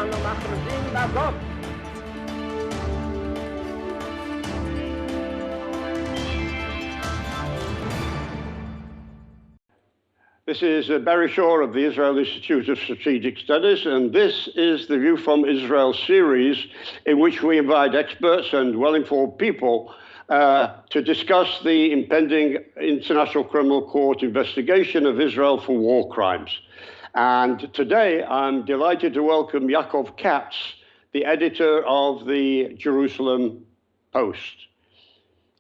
אנו מכריזים בזאת This is Barry Shaw of the Israel Institute of Strategic Studies, and this is the View from Israel series in which we invite experts and well-informed people to discuss the impending International Criminal Court investigation of Israel for war crimes. And today I'm delighted to welcome Yaaakov Katz, the editor of the Jerusalem Post.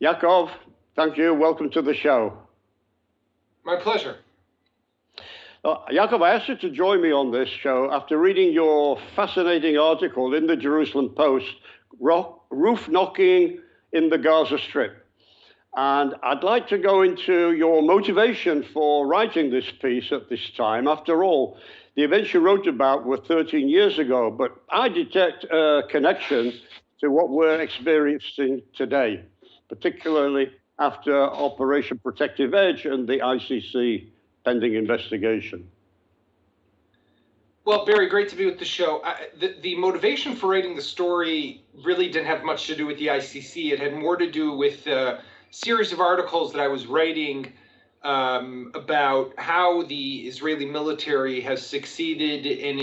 Yaaakov, thank you. Welcome to the show. My pleasure. Yaaakov, I asked you to join me on this show after reading your fascinating article in the Jerusalem Post, Roof Knocking in the Gaza Strip. And I'd like to go into your motivation for writing this piece at this time. After all, the events you wrote about were 13 years ago, but I detect a connection to what we're experiencing today, particularly after Operation Protective Edge and the ICC pending investigation. Well, Barry, great to be with the show. The motivation for writing the story really didn't have much to do with the ICC. It had more to do with a series of articles that I was writing about how the Israeli military has succeeded in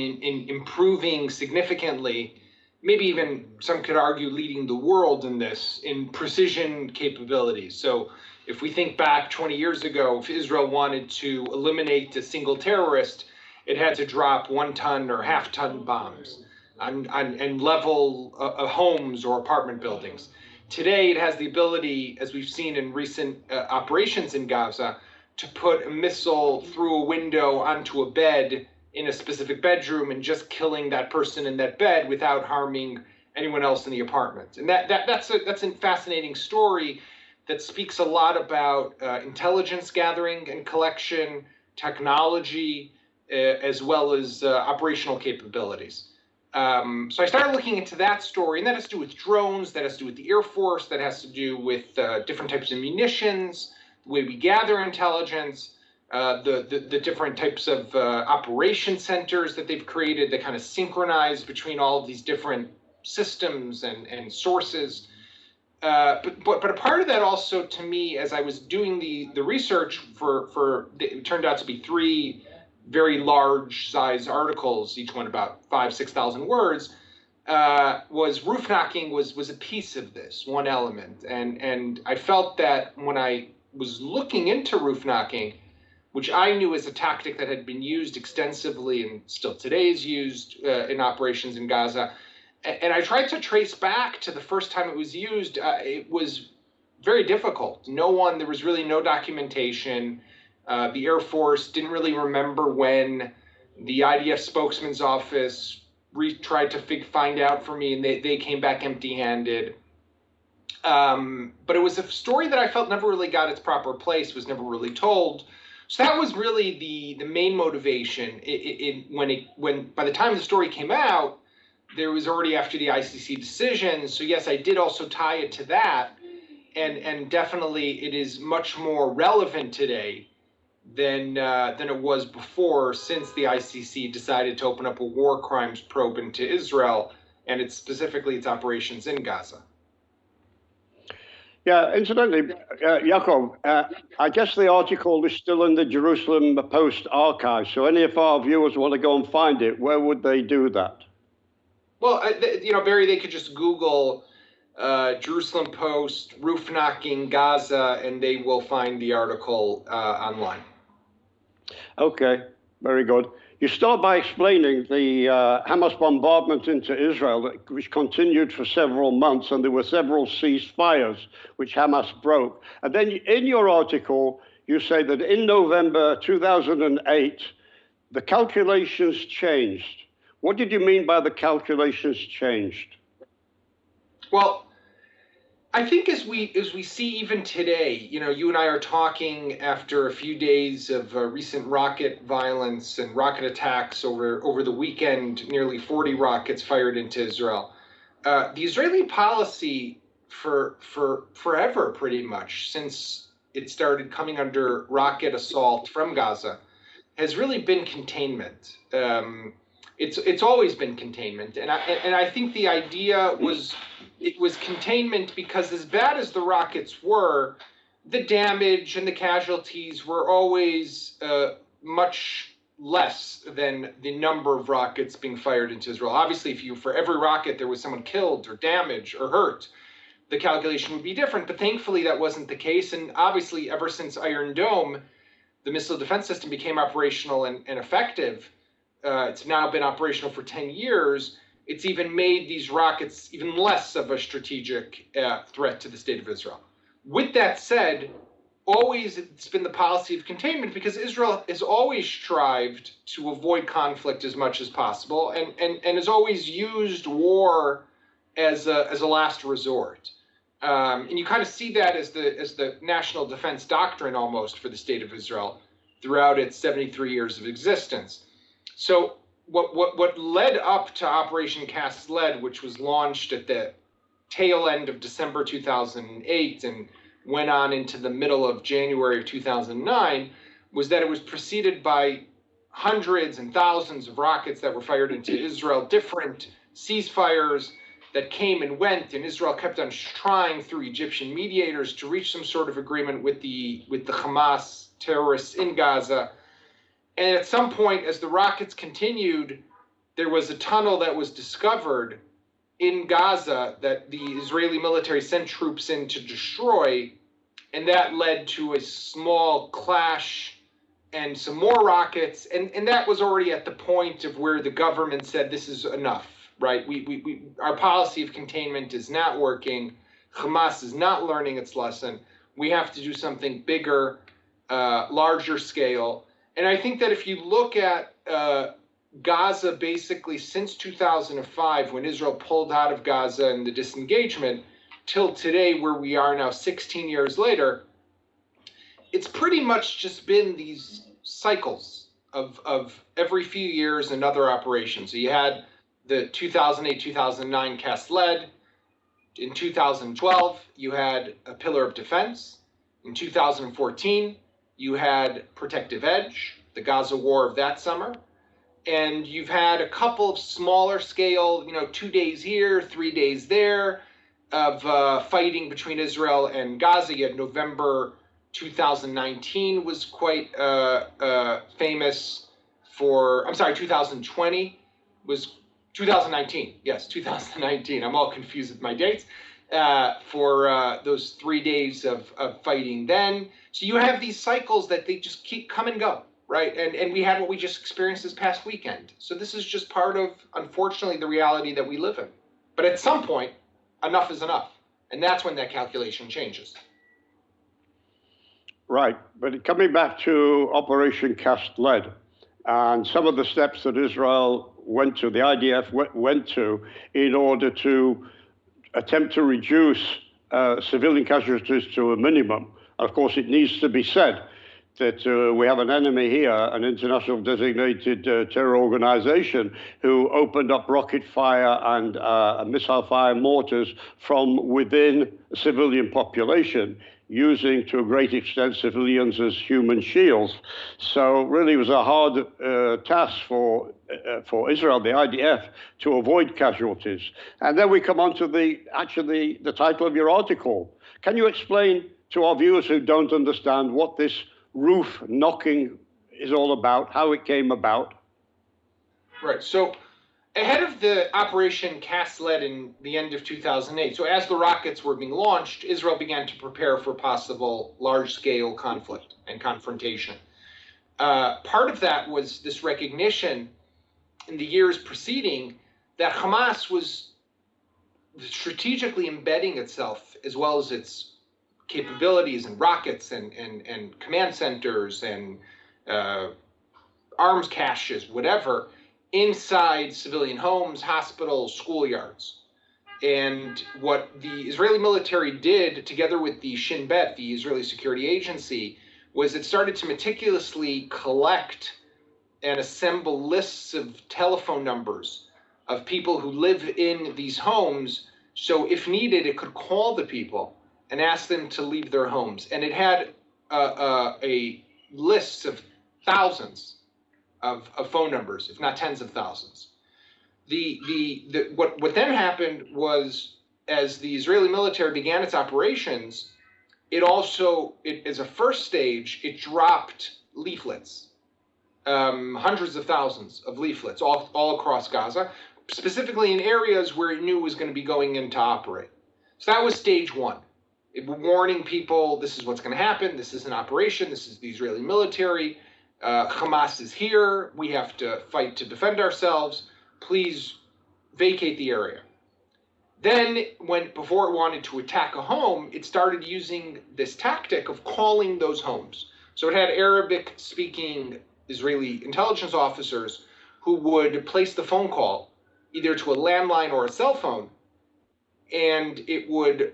improving significantly, maybe even some could argue leading the world in this, in precision capabilities. So if we think back 20 years ago, if Israel wanted to eliminate a single terrorist, it had to drop 1-ton or half-ton bombs and level homes or apartment buildings. Today, it has the ability, as we've seen in recent operations in Gaza, to put a missile through a window onto a bed in a specific bedroom and just killing that person in that bed without harming anyone else in the apartment. And that's a fascinating story that speaks a lot about intelligence gathering and collection, technology, as well as operational capabilities. So I started looking into that story, and that has to do with drones, that has to do with the Air Force, that has to do with different types of munitions, the way we gather intelligence, the different types of operation centers that they've created that kind of synchronize between all of these different systems and sources. But a part of that also, to me, as I was doing the research for it turned out to be 3 very large size articles, each one about 5,000-6,000 words, was roof knocking was a piece of this, one element. And I felt that when I was looking into roof knocking, which I knew as a tactic that had been used extensively and still today is used in operations in Gaza, and I tried to trace back to the first time it was used, it was very difficult. There was really no documentation. The Air Force didn't really remember when. The IDF spokesman's office tried to find out for me, and they came back empty-handed. But it was a story that I felt never really got its proper place, was never really told. So that was really the main motivation. When by the time the story came out, there was already after the ICC decision. So yes, I did also tie it to that. And definitely it is much more relevant today than it was before, since the ICC decided to open up a war crimes probe into Israel and specifically its operations in Gaza. Yeah, incidentally, Yaaakov, I guess the article is still in the Jerusalem Post archive. So any of our viewers want to go and find it, where would they do that? Well, Barry, they could just Google Jerusalem Post, roof knocking, Gaza, and they will find the article online. Okay, very good. You start by explaining the Hamas bombardment into Israel, which continued for several months, and there were several ceasefires which Hamas broke. And then in your article, you say that in November 2008, the calculations changed. What did you mean by the calculations changed? Well, I think as we see even today, you and I are talking after a few days of recent rocket violence and rocket attacks over the weekend, nearly 40 rockets fired into Israel. The Israeli policy for forever, pretty much, since it started coming under rocket assault from Gaza, has really been containment. It's always been containment, and I think the idea was it was containment because as bad as the rockets were, the damage and the casualties were always much less than the number of rockets being fired into Israel. Obviously, if for every rocket there was someone killed or damaged or hurt, the calculation would be different. But thankfully, that wasn't the case. And obviously, ever since Iron Dome, the missile defense system became operational and effective. It's now been operational for 10 years. It's even made these rockets even less of a strategic threat to the state of Israel. With that said, always it's been the policy of containment because Israel has always strived to avoid conflict as much as possible and has always used war as a last resort. And you kind of see that as the national defense doctrine almost for the state of Israel throughout its 73 years of existence. So what led up to Operation Cast Lead, which was launched at the tail end of December 2008 and went on into the middle of January of 2009, was that it was preceded by hundreds and thousands of rockets that were fired into Israel, different ceasefires that came and went, and Israel kept on trying through Egyptian mediators to reach some sort of agreement with the Hamas terrorists in Gaza. And at some point, as the rockets continued, there was a tunnel that was discovered in Gaza that the Israeli military sent troops in to destroy, and that led to a small clash and some more rockets, and that was already at the point of where the government said this is enough, right? Our policy of containment is not working. Hamas is not learning its lesson. We have to do something bigger, larger scale. And I think that if you look at Gaza basically since 2005, when Israel pulled out of Gaza and the disengagement, till today, where we are now 16 years later, it's pretty much just been these cycles of every few years another operation. So you had the 2008-2009 Cast Lead. In 2012, you had a Pillar of Defense. In 2014, you had Protective Edge, the Gaza war of that summer. And you've had a couple of smaller scale, 2 days here, 3 days there, of fighting between Israel and Gaza. You had November 2019 was quite famous for, 2020 was 2019. Yes, 2019. I'm all confused with my dates. For those 3 days of fighting then. So you have these cycles that they just keep come and go, right? And we had what we just experienced this past weekend. So this is just part of, unfortunately, the reality that we live in. But at some point, enough is enough. And that's when that calculation changes. Right. But coming back to Operation Cast Lead and some of the steps that Israel went to, the IDF went to in order to attempt to reduce civilian casualties to a minimum. Of course, it needs to be said that we have an enemy here, an international designated terror organization, who opened up rocket fire and missile fire mortars from within the civilian population, using to a great extent civilians as human shields. So really it was a hard task for Israel, the IDF, to avoid casualties. And then we come on to the title of your article. Can you explain to our viewers who don't understand what this roof knocking is all about, how it came about? Right. So ahead of the Operation Cast Lead in the end of 2008, so as the rockets were being launched, Israel began to prepare for possible large-scale conflict and confrontation. Part of that was this recognition in the years preceding that Hamas was strategically embedding itself, as well as its capabilities and rockets and command centers and arms caches, whatever, inside civilian homes, hospitals, schoolyards. And what the Israeli military did, together with the Shin Bet, the Israeli security agency, was it started to meticulously collect and assemble lists of telephone numbers of people who live in these homes. So if needed, it could call the people and ask them to leave their homes. And it had a list of thousands of phone numbers, if not tens of thousands. What then happened was, as the Israeli military began its operations, as a first stage, it dropped leaflets, hundreds of thousands of leaflets all across Gaza, specifically in areas where it knew it was going to be going in to operate. So that was stage one. It was warning people, this is what's going to happen, this is an operation, this is the Israeli military, Hamas is here, we have to fight to defend ourselves, please vacate the area. Then, before it wanted to attack a home, it started using this tactic of calling those homes. So it had Arabic-speaking Israeli intelligence officers who would place the phone call either to a landline or a cell phone, and it would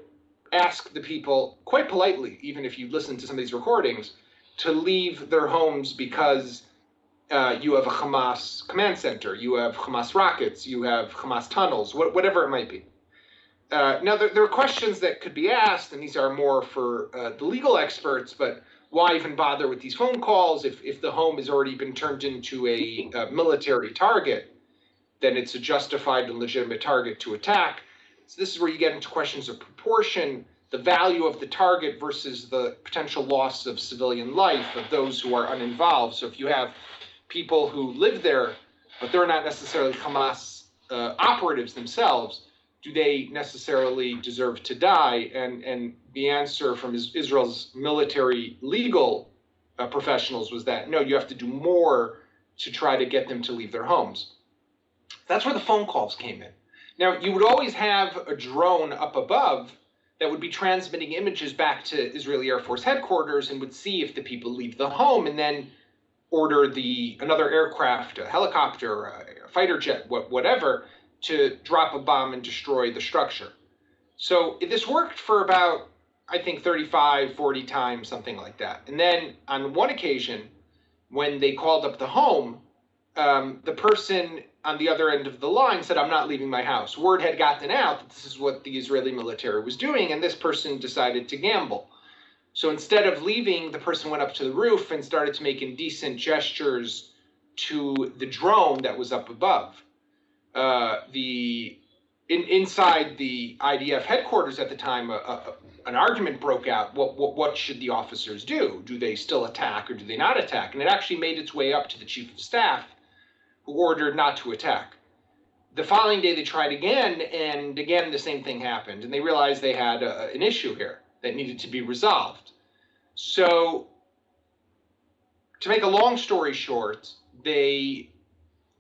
ask the people, quite politely, even if you listen to some of these recordings, to leave their homes because you have a Hamas command center, you have Hamas rockets, you have Hamas tunnels, whatever it might be. Now, there are questions that could be asked, and these are more for the legal experts, but why even bother with these phone calls if the home has already been turned into a military target? Then it's a justified and legitimate target to attack. So this is where you get into questions of proportion, the value of the target versus the potential loss of civilian life of those who are uninvolved. So if you have people who live there, but they're not necessarily Hamas operatives themselves, do they necessarily deserve to die? And the answer from Israel's military legal professionals was that, no, you have to do more to try to get them to leave their homes. That's where the phone calls came in. Now, you would always have a drone up above that would be transmitting images back to Israeli Air Force headquarters and would see if the people leave the home and then order another aircraft, a helicopter, a fighter jet, whatever, to drop a bomb and destroy the structure. So this worked for about, I think, 35, 40 times, something like that. And then on one occasion, when they called up the home, the person on the other end of the line said, I'm not leaving my house. Word had gotten out that this is what the Israeli military was doing, and this person decided to gamble. So instead of leaving, the person went up to the roof and started to make indecent gestures to the drone that was up above. Inside the IDF headquarters at the time, an argument broke out. What should the officers do? Do they still attack or do they not attack? And it actually made its way up to the chief of staff, who ordered not to attack. The following day, they tried again, and again, the same thing happened. And they realized they had an issue here that needed to be resolved. So, to make a long story short, they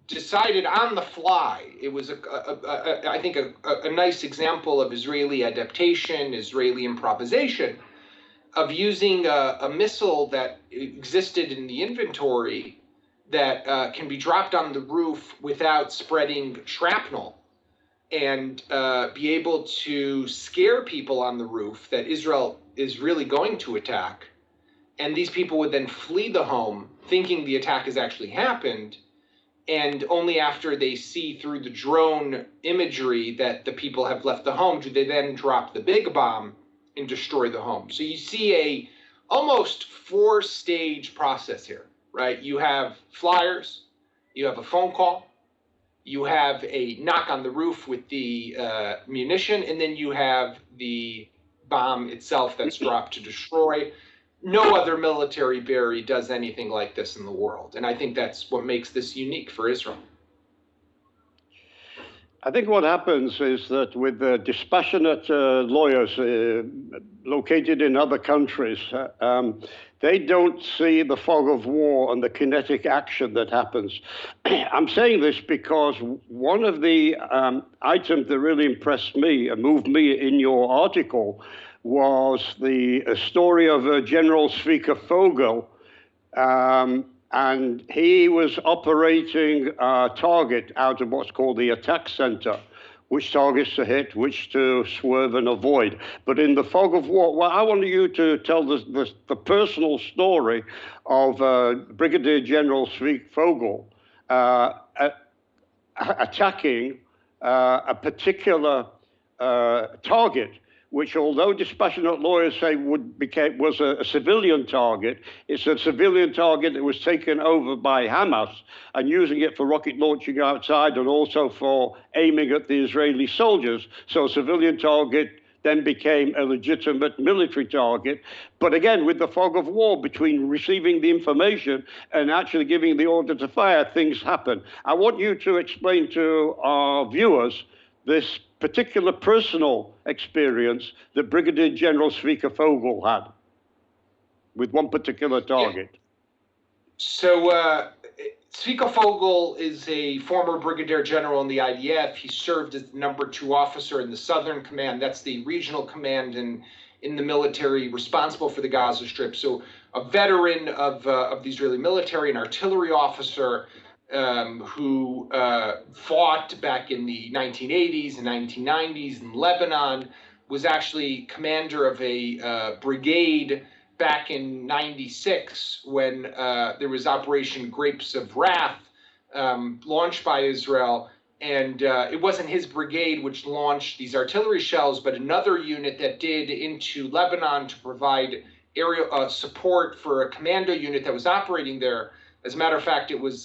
decided on the fly. It was, I think, a nice example of Israeli adaptation, Israeli improvisation, of using a missile that existed in the inventory that can be dropped on the roof without spreading shrapnel and be able to scare people on the roof that Israel is really going to attack. And these people would then flee the home thinking the attack has actually happened. And only after they see through the drone imagery that the people have left the home do they then drop the big bomb and destroy the home. So you see a almost 4-stage process here, right? You have flyers, you have a phone call, you have a knock on the roof with the munition, and then you have the bomb itself that's dropped to destroy. No other military barrier does anything like this in the world. And I think that's what makes this unique for Israel. I think what happens is that with the dispassionate lawyers located in other countries, they don't see the fog of war and the kinetic action that happens. I'm saying this because one of the items that really impressed me and moved me in your article was the story of General Speaker Vogel, and he was operating a target out of what's called the attack center, which targets to hit, which to swerve and avoid. But in the fog of war, well, I want you to tell the personal story of Brigadier General Vogel attacking a particular target, which, although dispassionate lawyers say was a civilian target, it's a civilian target that was taken over by Hamas and using it for rocket launching outside and also for aiming at the Israeli soldiers. So a civilian target then became a legitimate military target. But again, with the fog of war between receiving the information and actually giving the order to fire, things happen. I want you to explain to our viewers this particular personal experience that Brigadier General Zvika Fogel had with one particular target. So Zvika Fogel is a former brigadier general in the IDF. He served as the #2 officer in the Southern Command. That's the regional command in the military responsible for the Gaza Strip. So a veteran of the Israeli military, an artillery officer who fought back in the 1980s and 1990s in Lebanon, was actually commander of a brigade back in '96 when there was Operation Grapes of Wrath launched by Israel. And it wasn't his brigade which launched these artillery shells, but another unit that did into Lebanon to provide aerial support for a commando unit that was operating there. As a matter of fact, it was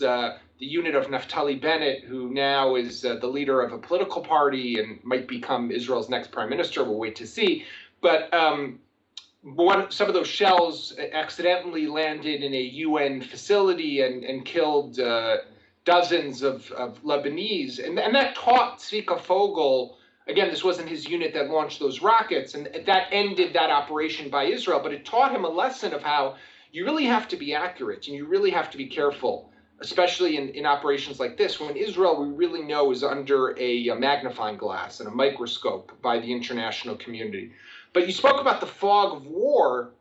the unit of Naftali Bennett, who now is the leader of a political party and might become Israel's next prime minister. We'll wait to see. But some of those shells accidentally landed in a UN facility and killed dozens of Lebanese. And that taught Zvika Fogel, again, this wasn't his unit that launched those rockets, and that ended that operation by Israel, but it taught him a lesson of how you really have to be accurate and you really have to be careful, especially in operations like this, when Israel, we really know, is under a magnifying glass and a microscope by the international community. But you spoke about the fog of war.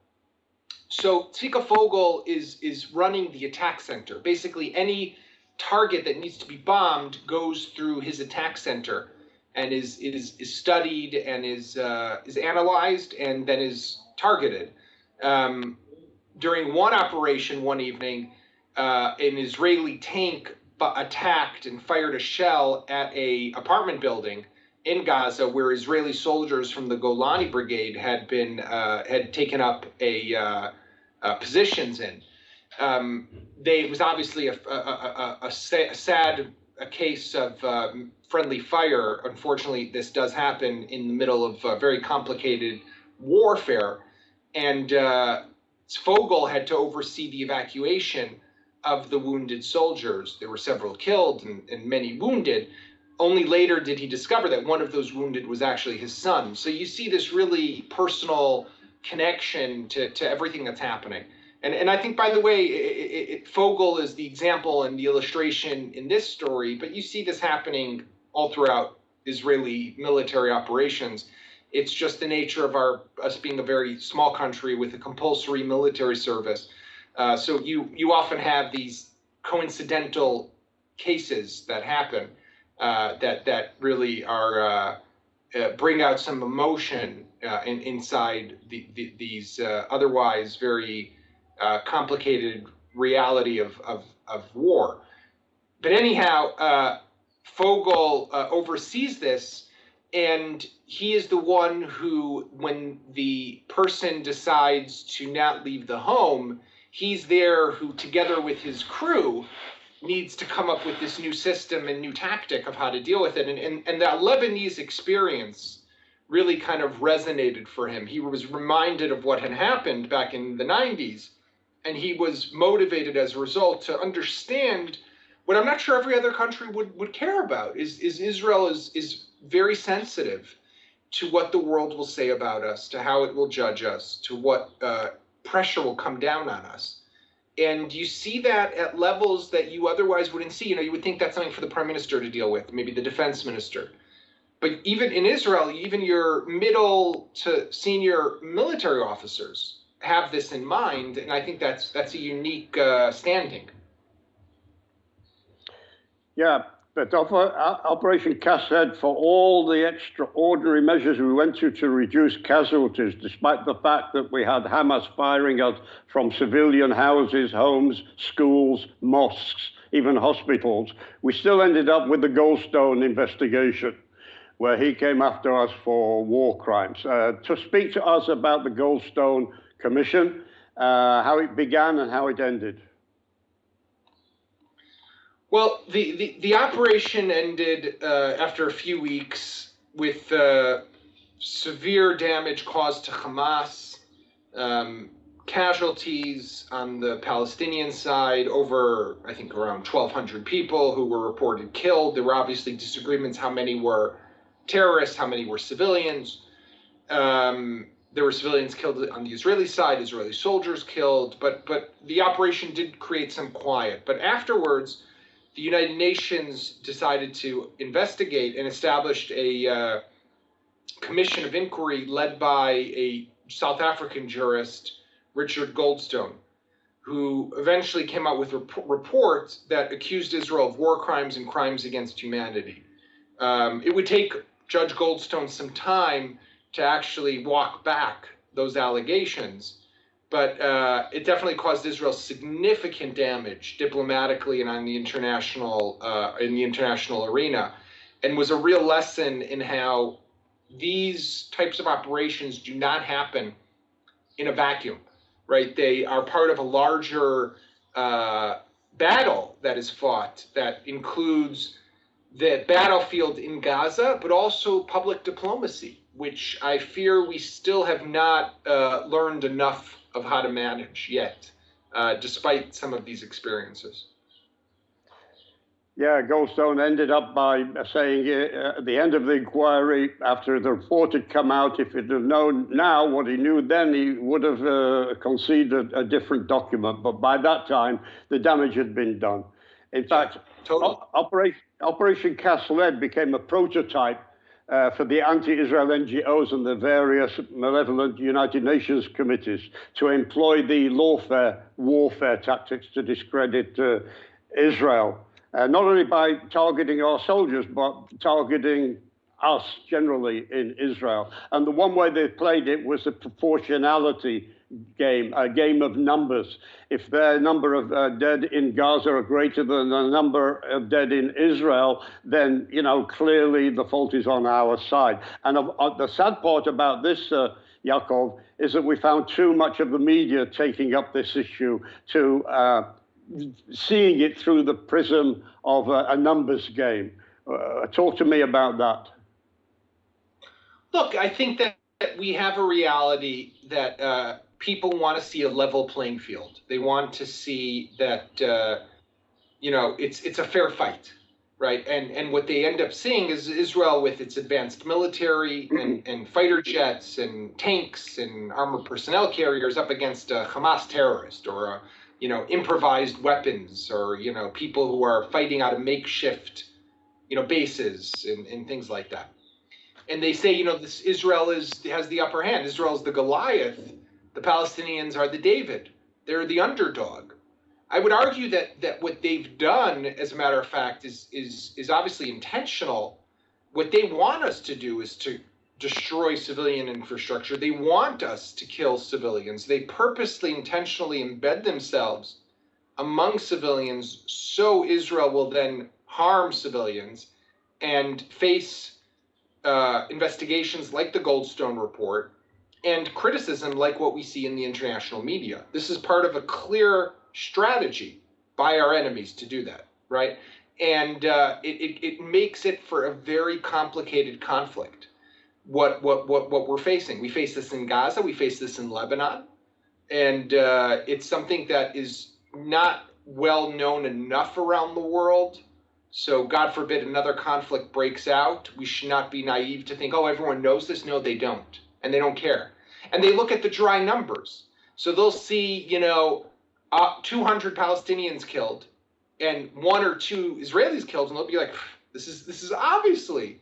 So Zvika Fogel is running the attack center. Basically, any target that needs to be bombed goes through his attack center and is studied and is analyzed and then is targeted. During one operation one evening, an Israeli tank attacked and fired a shell at a apartment building in Gaza where Israeli soldiers from the Golani Brigade had taken up positions in. It was obviously a sad case of friendly fire. Unfortunately, this does happen in the middle of very complicated warfare, and Fogel had to oversee the evacuation of the wounded soldiers. There were several killed and many wounded. Only later did he discover that one of those wounded was actually his son. So you see this really personal connection to everything that's happening. And I think, by the way, Fogel is the example and the illustration in this story, but you see this happening all throughout Israeli military operations. It's just the nature of us being a very small country with a compulsory military service. So you often have these coincidental cases that happen that really are bring out some emotion inside these otherwise very complicated reality of war. But anyhow, Fogel oversees this, and he is the one who, when the person decides to not leave the home, he's there who, together with his crew, needs to come up with this new system and new tactic of how to deal with it. And that Lebanese experience really kind of resonated for him. He was reminded of what had happened back in the 90s, and he was motivated as a result to understand what I'm not sure every other country would care about, is Israel is very sensitive to what the world will say about us, to how it will judge us, to what pressure will come down on us. And you see that at levels that you otherwise wouldn't see. You would think that's something for the prime minister to deal with, maybe the defense minister. But even in Israel, even your middle to senior military officers have this in mind, and I think that's a unique standing. Yeah, but Operation Cast Head, for all the extraordinary measures we went to reduce casualties, despite the fact that we had Hamas firing us from civilian houses, homes, schools, mosques, even hospitals, we still ended up with the Goldstone investigation. where he came after us for war crimes. To speak to us about the Goldstone Commission, how it began and how it ended. Well, the operation ended after a few weeks with severe damage caused to Hamas, casualties on the Palestinian side, over, I think, around 1,200 people who were reported killed. There were obviously disagreements how many were terrorists, how many were civilians. There were civilians killed on the Israeli side, Israeli soldiers killed, but the operation did create some quiet. But afterwards, the United Nations decided to investigate and established a commission of inquiry led by a South African jurist, Richard Goldstone, who eventually came out with reports that accused Israel of war crimes and crimes against humanity. It would take Judge Goldstone some time to actually walk back those allegations, but it definitely caused Israel significant damage diplomatically and on the international arena, and was a real lesson in how these types of operations do not happen in a vacuum, right? They are part of a larger battle that is fought that includes the battlefield in Gaza, but also public diplomacy, which I fear we still have not learned enough of how to manage yet, despite some of these experiences. Yeah, Goldstone ended up by saying at the end of the inquiry, after the report had come out, if he'd have known now what he knew then, he would have conceded a different document. But by that time, the damage had been done. In fact, totally. Operation Cast Lead became a prototype for the anti-Israel NGOs and the various malevolent United Nations committees to employ the warfare tactics to discredit Israel. Not only by targeting our soldiers, but targeting us generally in Israel. And the one way they played it was a proportionality game, a game of numbers. If their number of dead in Gaza are greater than the number of dead in Israel, then, clearly the fault is on our side. And the sad part about this, Yaaakov, is that we found too much of the media taking up this issue to seeing it through the prism of a numbers game. Talk to me about that. Look, I think that we have a reality that people want to see a level playing field. They want to see that, it's a fair fight, right? And what they end up seeing is Israel with its advanced military and fighter jets and tanks and armored personnel carriers up against a Hamas terrorist or improvised weapons or, people who are fighting out of makeshift, bases and things like that. And they say, this Israel has the upper hand. Israel is the Goliath. The Palestinians are the David. They're the underdog. I would argue that what they've done, as a matter of fact, is obviously intentional. What they want us to do is to destroy civilian infrastructure. They want us to kill civilians. They purposely, intentionally embed themselves among civilians so Israel will then harm civilians and face investigations like the Goldstone report and criticism like what we see in the international media. This is part of a clear strategy by our enemies to do that, right? And it makes it for a very complicated conflict. What we're facing. We face this in Gaza, we face this in Lebanon, and it's something that is not well known enough around the world. So God forbid another conflict breaks out. We should not be naive to think, oh, everyone knows this. No, they don't, and they don't care. And they look at the dry numbers. So they'll see, 200 Palestinians killed and 1 or 2 Israelis killed, and they'll be like, this is obviously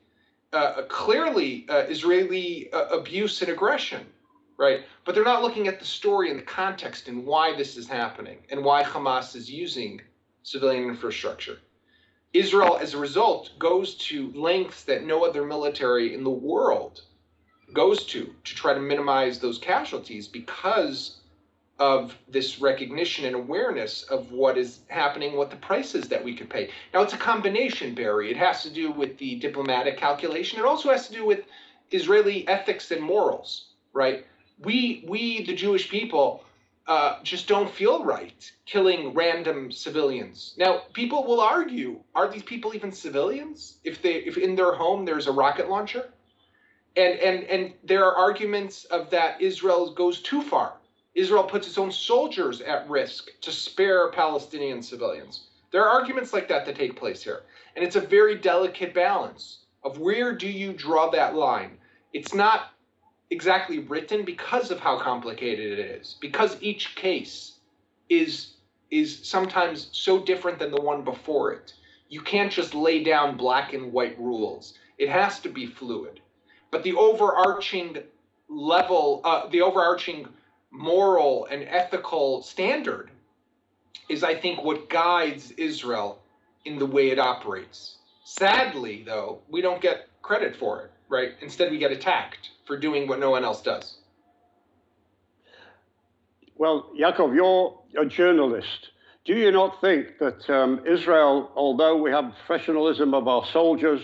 clearly Israeli abuse and aggression, right? But they're not looking at the story and the context and why this is happening and why Hamas is using civilian infrastructure. Israel, as a result, goes to lengths that no other military in the world goes to try to minimize those casualties because of this recognition and awareness of what is happening, what the price is that we could pay. Now, it's a combination, Barry. It has to do with the diplomatic calculation. It also has to do with Israeli ethics and morals, right? We the Jewish people, just don't feel right killing random civilians. Now, people will argue, are these people even civilians if in their home there's a rocket launcher? And there are arguments of that Israel goes too far. Israel puts its own soldiers at risk to spare Palestinian civilians. There are arguments like that take place here. And it's a very delicate balance of where do you draw that line? It's not exactly written because of how complicated it is, because each case is sometimes so different than the one before it. You can't just lay down black and white rules. It has to be fluid. But the overarching level, the overarching moral and ethical standard is, I think, what guides Israel in the way it operates. Sadly, though, we don't get credit for it, right? Instead, we get attacked for doing what no one else does. Well, Yaakov, you're a journalist. Do you not think that Israel, although we have professionalism of our soldiers,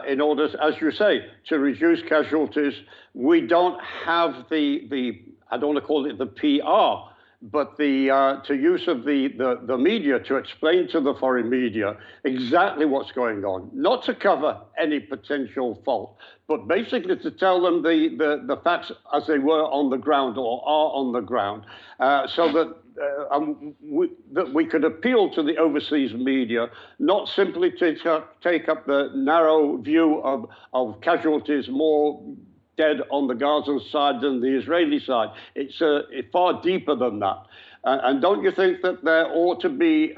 in order, as you say, to reduce casualties, we don't have the I don't want to call it the PR, but the use of the media to explain to the foreign media exactly what's going on, not to cover any potential fault, but basically to tell them the facts as they were on the ground or are on the ground, so that we could appeal to the overseas media, not simply to take up the narrow view of casualties more dead on the Gaza side than the Israeli side. It's far deeper than that. And don't you think that there ought to be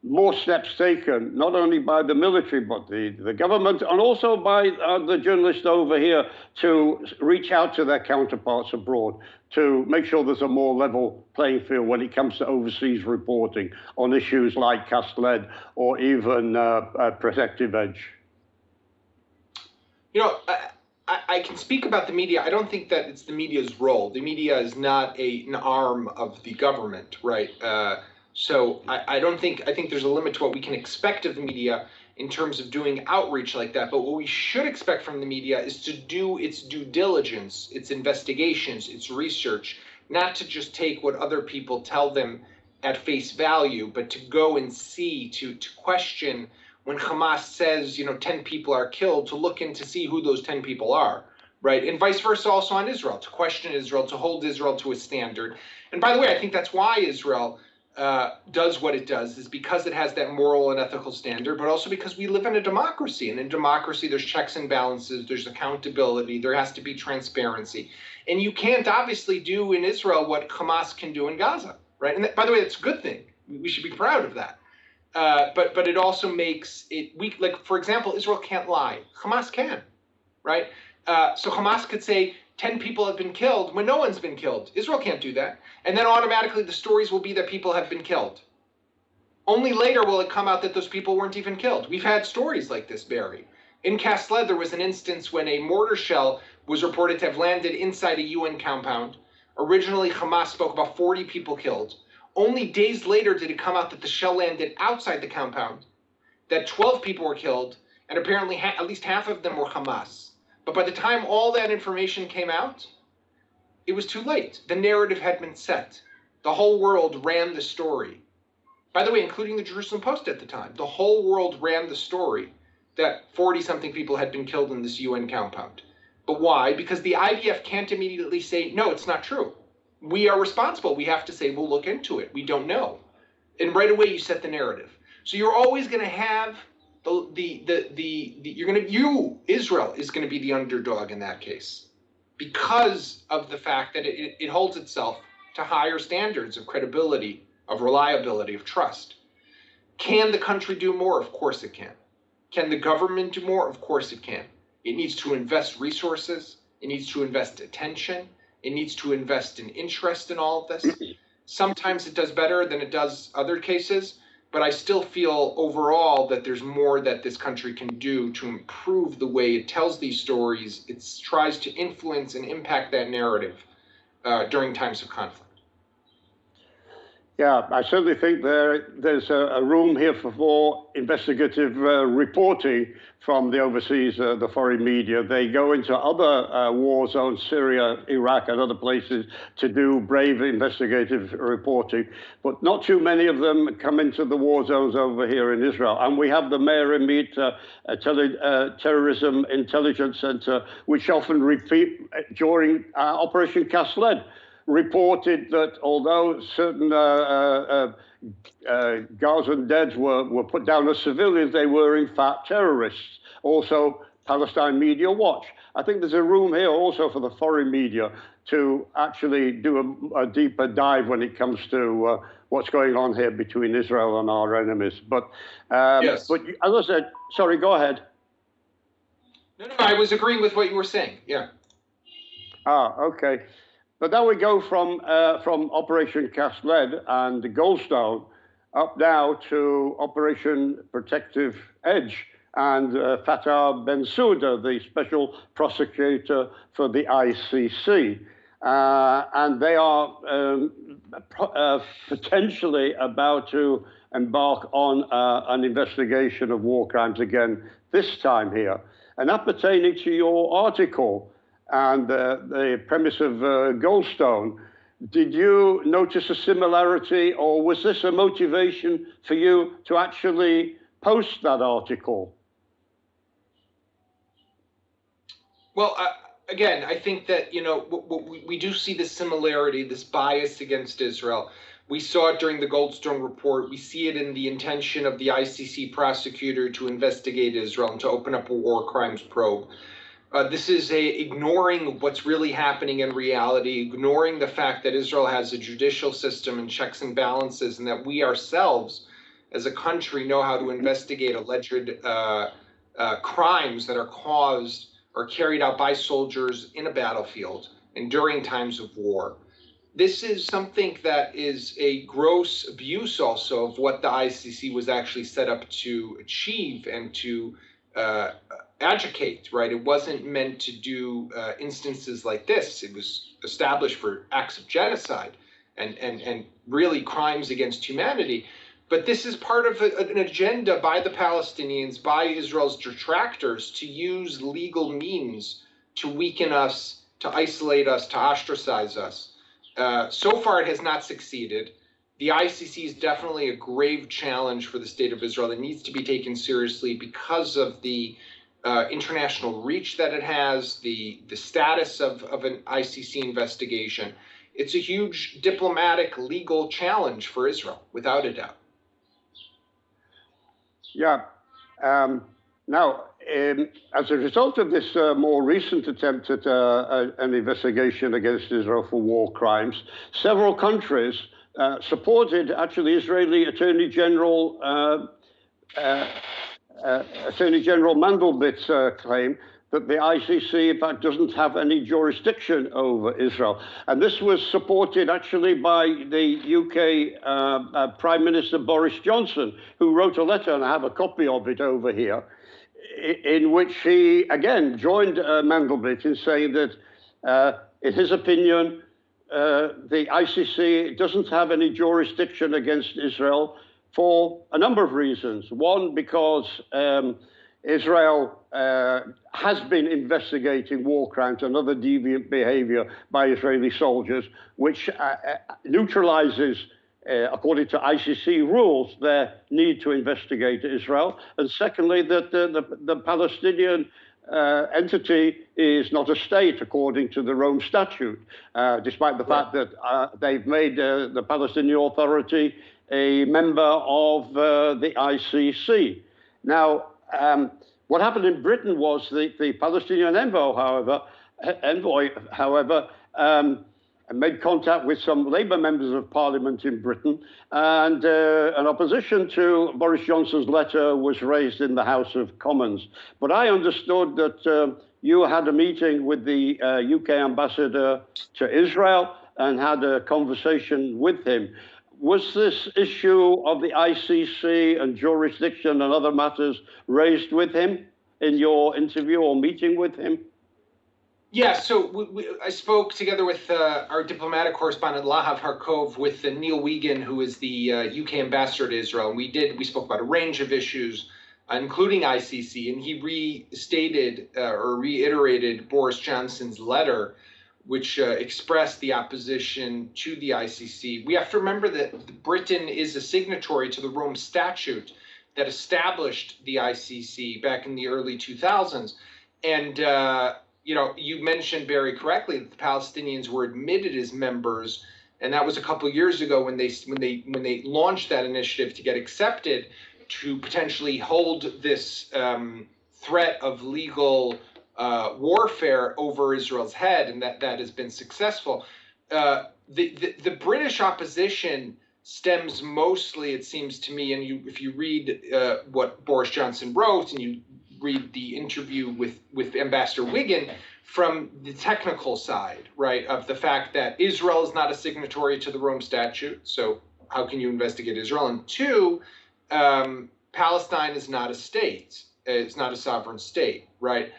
more steps taken, not only by the military, but the government, and also by the journalists over here to reach out to their counterparts abroad to make sure there's a more level playing field when it comes to overseas reporting on issues like cast lead or even protective edge? You know, I can speak about the media. I don't think that it's the media's role. The media is not an arm of the government, right? So I think there's a limit to what we can expect of the media in terms of doing outreach like that. But what we should expect from the media is to do its due diligence, its investigations, its research, not to just take what other people tell them at face value, but to go and see, to question when Hamas says, 10 people are killed, to look in to see who those 10 people are, right? And vice versa also on Israel, to question Israel, to hold Israel to a standard. And by the way, I think that's why Israel does what it does, is because it has that moral and ethical standard, but also because we live in a democracy. And in democracy, there's checks and balances, there's accountability, there has to be transparency. And you can't obviously do in Israel what Hamas can do in Gaza, right? And by the way, that's a good thing. We should be proud of that. But it also makes it weak. Like, for example, Israel can't lie. Hamas can, right? So Hamas could say 10 people have been killed when no one's been killed. Israel can't do that. And then automatically the stories will be that people have been killed. Only later will it come out that those people weren't even killed. We've had stories like this, Barry. In Kastled, there was an instance when a mortar shell was reported to have landed inside a UN compound. Originally, Hamas spoke about 40 people killed. Only days later did it come out that the shell landed outside the compound, that 12 people were killed, and apparently at least half of them were Hamas. But by the time all that information came out, it was too late. The narrative had been set. The whole world ran the story. By the way, including the Jerusalem Post at the time. The whole world ran the story that 40-something people had been killed in this UN compound. But why? Because the IDF can't immediately say, no, it's not true. We are responsible. We have to say, we'll look into it. We don't know. And right away, you set the narrative. So you're always going to have Israel is going to be the underdog in that case because of the fact that it holds itself to higher standards of credibility, of reliability, of trust. Can the country do more? Of course it can. Can the government do more? Of course it can. It needs to invest resources. It needs to invest attention. It needs to invest in interest in all of this. Sometimes it does better than it does other cases, but I still feel overall that there's more that this country can do to improve the way it tells these stories. It tries to influence and impact that narrative during times of conflict. Yeah, I certainly think there's a room here for more investigative reporting from the overseas, the foreign media. They go into other war zones, Syria, Iraq, and other places to do brave investigative reporting, but not too many of them come into the war zones over here in Israel. And we have the Meir Amit Terrorism Intelligence Center, which often repeat during Operation Cast Lead, reported that although certain Gazan deads were put down as civilians, they were in fact terrorists. Also, Palestine Media Watch. I think there's a room here also for the foreign media to actually do a deeper dive when it comes to what's going on here between Israel and our enemies. But, Yes. But as I said, sorry, go ahead. No, I was agreeing with what you were saying. Yeah. Okay. But then we go from Operation Cast Lead and Goldstone up now to Operation Protective Edge and Fatah Bensouda, the special prosecutor for the ICC. And they are potentially about to embark on an investigation of war crimes again, this time here. And that pertaining to your article, and the premise of Goldstone, did you notice a similarity, or was this a motivation for you to actually post that article? Well, again, I think that, we do see this similarity, this bias against Israel. We saw it during the Goldstone report. We see it in the intention of the ICC prosecutor to investigate Israel and to open up a war crimes probe. This is ignoring what's really happening in reality, ignoring the fact that Israel has a judicial system and checks and balances, and that we ourselves, as a country, know how to investigate alleged crimes that are caused or carried out by soldiers in a battlefield and during times of war. This is something that is a gross abuse also of what the ICC was actually set up to achieve and to educate, right? It wasn't meant to do instances like this. It was established for acts of genocide and really crimes against humanity. But this is part of an agenda by the Palestinians, by Israel's detractors, to use legal means to weaken us, to isolate us, to ostracize us. So far, it has not succeeded. The ICC is definitely a grave challenge for the state of Israel that needs to be taken seriously because of the international reach that it has, the status of an ICC investigation. It's a huge diplomatic, legal challenge for Israel, without a doubt. Yeah. Now, as a result of this more recent attempt at an investigation against Israel for war crimes, several countries supported actually Israeli Attorney General Mandelblik's claim that the ICC, in fact, doesn't have any jurisdiction over Israel. And this was supported actually by the UK Prime Minister Boris Johnson, who wrote a letter, and I have a copy of it over here, in which he, again, joined Mandelblik in saying that, in his opinion, the ICC doesn't have any jurisdiction against Israel for a number of reasons. One, because Israel has been investigating war crimes and other deviant behavior by Israeli soldiers, which neutralizes, according to ICC rules, their need to investigate Israel. And secondly, that the Palestinian entity is not a state according to the Rome Statute, despite the fact that they've made the Palestinian Authority a member of the ICC. Now, what happened in Britain was the Palestinian envoy, however, made contact with some Labour members of Parliament in Britain, and an opposition to Boris Johnson's letter was raised in the House of Commons. But I understood that you had a meeting with the UK ambassador to Israel and had a conversation with him. Was this issue of the ICC and jurisdiction and other matters raised with him in your interview or meeting with him? Yeah, so I spoke together with our diplomatic correspondent Lahav Harkov with Neil Wiegand, who is the UK ambassador to Israel. And we spoke about a range of issues, including ICC, and he restated or reiterated Boris Johnson's letter, which expressed the opposition to the ICC. We have to remember that Britain is a signatory to the Rome Statute that established the ICC back in the early 2000s, and you mentioned very correctly that the Palestinians were admitted as members, and that was a couple of years ago when they launched that initiative to get accepted to potentially hold this threat of legal warfare over Israel's head, and that has been successful. The British opposition stems mostly, it seems to me, and if you read what Boris Johnson wrote and you read the interview with Ambassador Wiegand, from the technical side, right, of the fact that Israel is not a signatory to the Rome Statute, so how can you investigate Israel? And two, Palestine is not a state; it's not a sovereign state, right?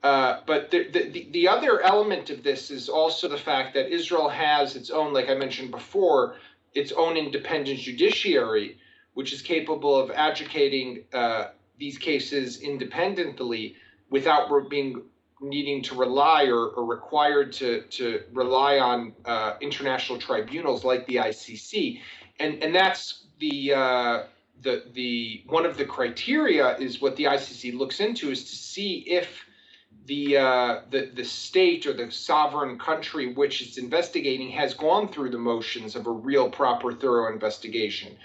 But the other element of this is also the fact that Israel has its own, like I mentioned before, its own independent judiciary, which is capable of adjudicating these cases independently without needing to rely or required to rely on international tribunals like the ICC, and that's the one of the criteria is what the ICC looks into is to see if the state or the sovereign country which it's investigating has gone through the motions of a real, proper, thorough investigation.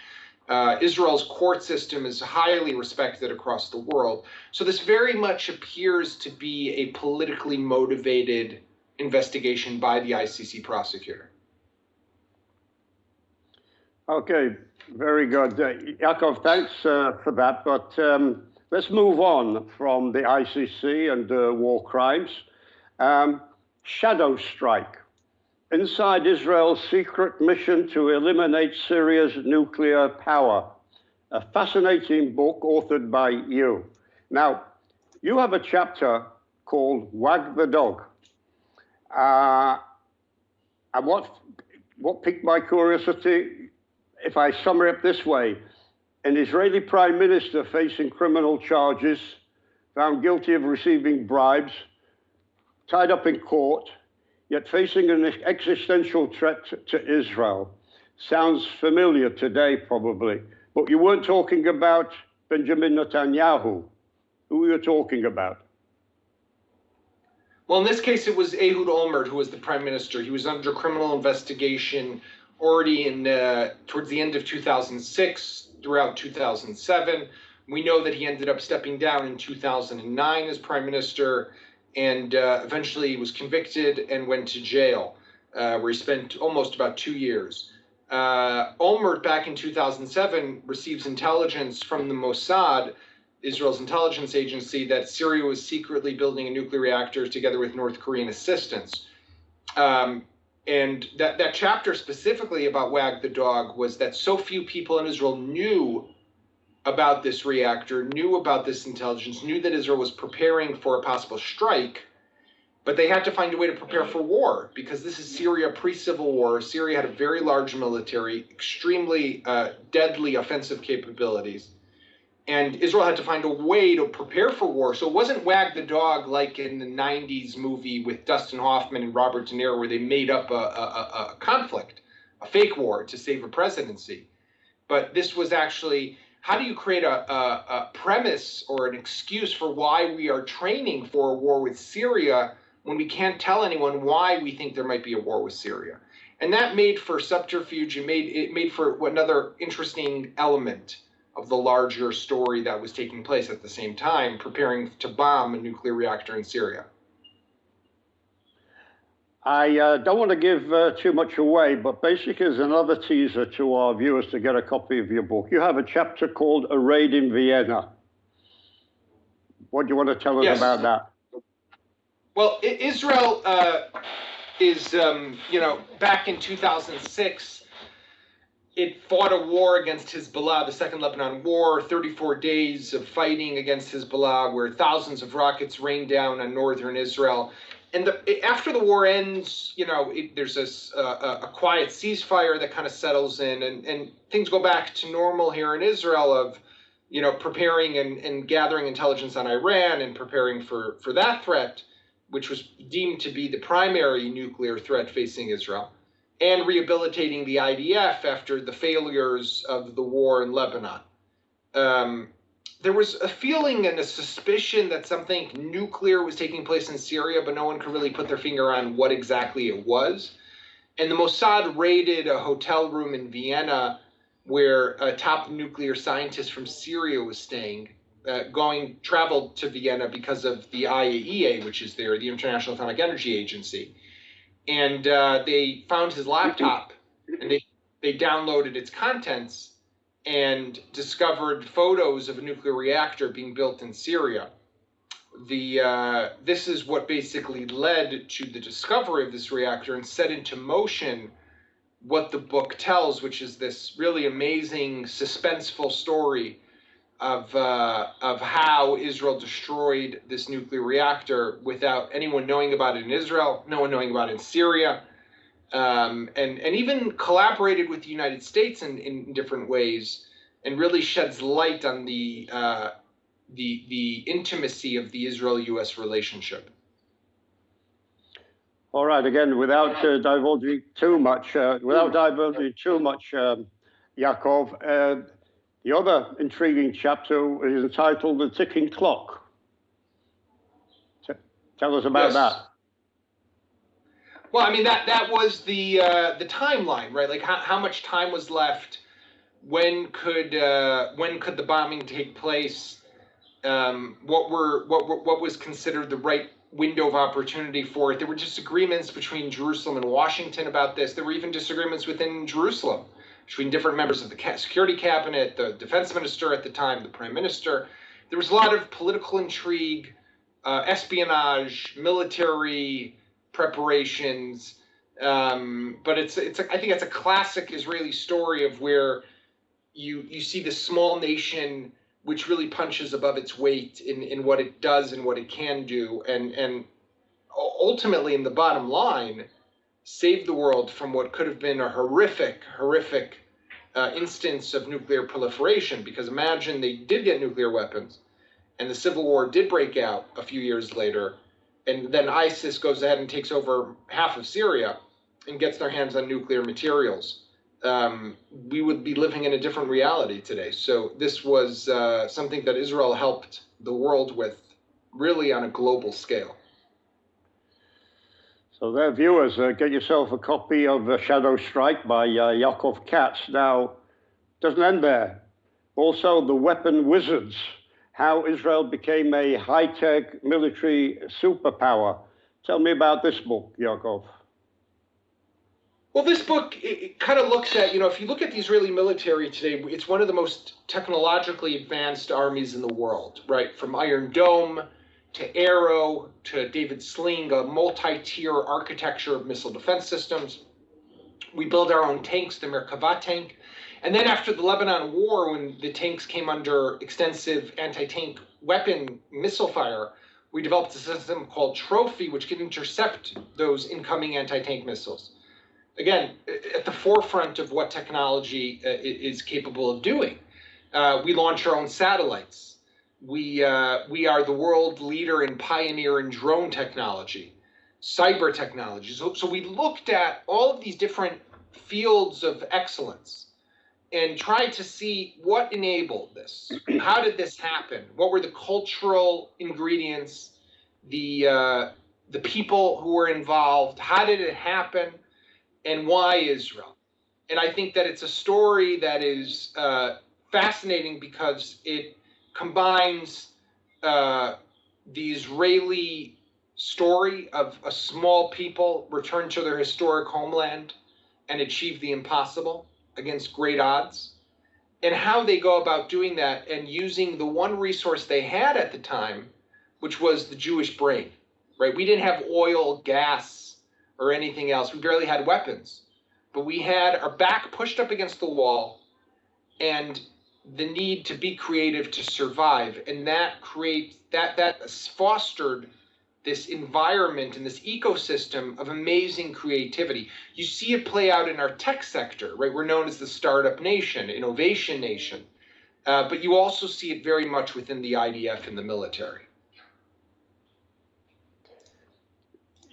Israel's court system is highly respected across the world. So this very much appears to be a politically motivated investigation by the ICC prosecutor. Okay, very good. Yaaakov, thanks for that. But let's move on from the ICC and war crimes. Shadow Strike. Inside Israel's secret mission to eliminate Syria's nuclear power. A fascinating book authored by you. Now, you have a chapter called Wag the Dog. And what piqued my curiosity, if I sum it up this way, an Israeli prime minister facing criminal charges, found guilty of receiving bribes, tied up in court, yet facing an existential threat to Israel. Sounds familiar today, probably. But you weren't talking about Benjamin Netanyahu. Who were you talking about? Well, in this case, it was Ehud Olmert who was the prime minister. He was under criminal investigation already towards the end of 2006, throughout 2007. We know that he ended up stepping down in 2009 as prime minister, and eventually he was convicted and went to jail, where he spent almost about 2 years. Olmert, back in 2007, receives intelligence from the Mossad, Israel's intelligence agency, that Syria was secretly building a nuclear reactor together with North Korean assistance. And that chapter specifically about Wag the Dog was that so few people in Israel knew about this reactor, knew about this intelligence, knew that Israel was preparing for a possible strike, but they had to find a way to prepare for war, because this is Syria pre-civil war. Syria had a very large military, extremely deadly offensive capabilities, and Israel had to find a way to prepare for war. So it wasn't Wag the Dog like in the 90s movie with Dustin Hoffman and Robert De Niro, where they made up a conflict, a fake war to save a presidency. But this was actually, how do you create a premise or an excuse for why we are training for a war with Syria when we can't tell anyone why we think there might be a war with Syria? And that made for subterfuge. It made for another interesting element of the larger story that was taking place at the same time, preparing to bomb a nuclear reactor in Syria. I don't want to give too much away, but basically as another teaser to our viewers to get a copy of your book, you have a chapter called A Raid in Vienna. What do you want to tell us about that? Well, Israel is, back in 2006, it fought a war against Hezbollah, the Second Lebanon War, 34 days of fighting against Hezbollah, where thousands of rockets rained down on northern Israel. And after the war ends, there's this a quiet ceasefire that kind of settles in, and things go back to normal here in Israel of, preparing and gathering intelligence on Iran and preparing for that threat, which was deemed to be the primary nuclear threat facing Israel, and rehabilitating the IDF after the failures of the war in Lebanon. There was a feeling and a suspicion that something nuclear was taking place in Syria, but no one could really put their finger on what exactly it was. And the Mossad raided a hotel room in Vienna where a top nuclear scientist from Syria was staying, traveled to Vienna because of the IAEA, which is there, the International Atomic Energy Agency. And they found his laptop, and they downloaded its contents and discovered photos of a nuclear reactor being built in Syria. This is what basically led to the discovery of this reactor and set into motion what the book tells, which is this really amazing, suspenseful story of how Israel destroyed this nuclear reactor without anyone knowing about it in Israel, no one knowing about it in Syria, and even collaborated with the United States in different ways, and really sheds light on the intimacy of the Israel-U.S. relationship. All right. Again, without divulging too much, Yaaakov, the other intriguing chapter is entitled "The Ticking Clock." Tell us about that. Well, I mean, that was the timeline, right? Like how much time was left? When could the bombing take place? What was considered the right window of opportunity for it? There were disagreements between Jerusalem and Washington about this. There were even disagreements within Jerusalem between different members of the security cabinet, the defense minister at the time, the prime minister. There was a lot of political intrigue, espionage, military preparations. But I think it's a classic Israeli story of where you see this small nation which really punches above its weight in what it does and what it can do, and ultimately, in the bottom line, save the world from what could have been a horrific instance of nuclear proliferation. Because imagine they did get nuclear weapons, and the civil war did break out a few years later, and then ISIS goes ahead and takes over half of Syria and gets their hands on nuclear materials. We would be living in a different reality today. So this was something that Israel helped the world with, really on a global scale. So there, viewers, get yourself a copy of Shadow Strike by Yaaakov Katz. Now, doesn't end there. Also, The Weapon Wizards, How Israel Became a High-Tech Military Superpower. Tell me about this book, Yaaakov. Well, this book, it kind of looks at, if you look at the Israeli military today, it's one of the most technologically advanced armies in the world, right? From Iron Dome to Arrow to David Sling, a multi-tier architecture of missile defense systems. We build our own tanks, the Merkava tank. And then after the Lebanon War, when the tanks came under extensive anti-tank weapon missile fire, we developed a system called Trophy, which can intercept those incoming anti-tank missiles. Again, at the forefront of what technology is capable of doing. We launch our own satellites. We are the world leader and pioneer in drone technology, cyber technology. So we looked at all of these different fields of excellence and tried to see what enabled this. How did this happen? What were the cultural ingredients, the people who were involved? How did it happen? And why Israel? And I think that it's a story that is fascinating because it combines the Israeli story of a small people return to their historic homeland and achieve the impossible against great odds, and how they go about doing that and using the one resource they had at the time, which was the Jewish brain, right? We didn't have oil, gas, or anything else. We barely had weapons, but we had our back pushed up against the wall and the need to be creative to survive. And that fostered this environment and this ecosystem of amazing creativity. You see it play out in our tech sector, right? We're known as the startup nation, innovation nation, but you also see it very much within the IDF and the military.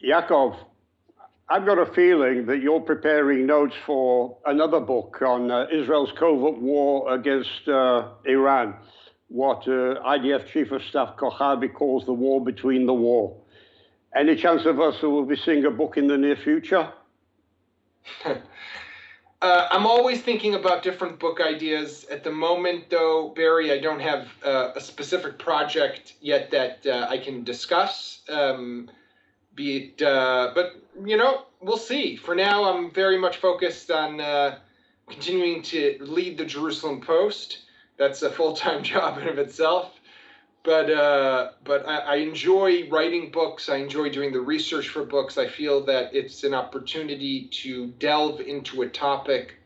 Yaakov, I've got a feeling that you're preparing notes for another book on Israel's covert war against Iran, what IDF Chief of Staff Kochavi calls the war between the war. Any chance of us who will be seeing a book in the near future? I'm always thinking about different book ideas. At the moment, though, Barry, I don't have a specific project yet that I can discuss. But you know, we'll see. For now, I'm very much focused on continuing to lead the Jerusalem Post. That's a full-time job in of itself. But I enjoy writing books. I enjoy doing the research for books. I feel that it's an opportunity to delve into a topic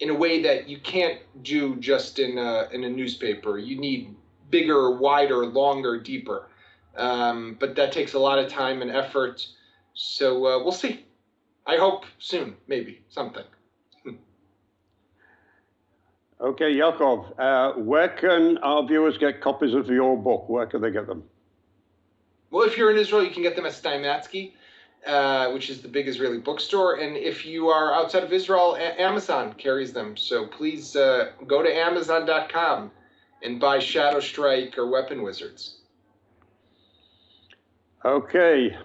in a way that you can't do just in a newspaper. You need bigger, wider, longer, deeper. But that takes a lot of time and effort. So we'll see. I hope soon, maybe, something. Okay, Yaakov, where can our viewers get copies of your book? Where can they get them? Well, if you're in Israel, you can get them at Steinmatsky, which is the big Israeli bookstore. And if you are outside of Israel, Amazon carries them. So please go to Amazon.com and buy Shadow Strike or Weapon Wizards. Okay,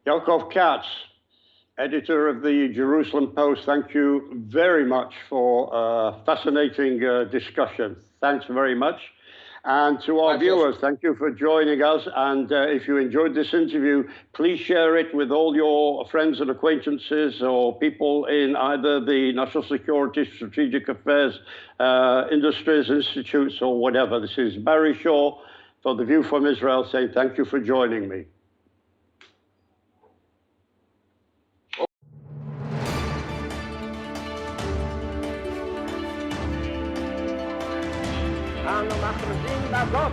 Yaaakov Katz, editor of the Jerusalem Post, thank you very much for a fascinating discussion. Thanks very much. And to our viewers, thank you for joining us. And if you enjoyed this interview, please share it with all your friends and acquaintances or people in either the National Security, Strategic Affairs, Industries, Institutes, or whatever. This is Barry Shaw for The View from Israel saying thank you for joining me. אנחנו מכריזים בזאת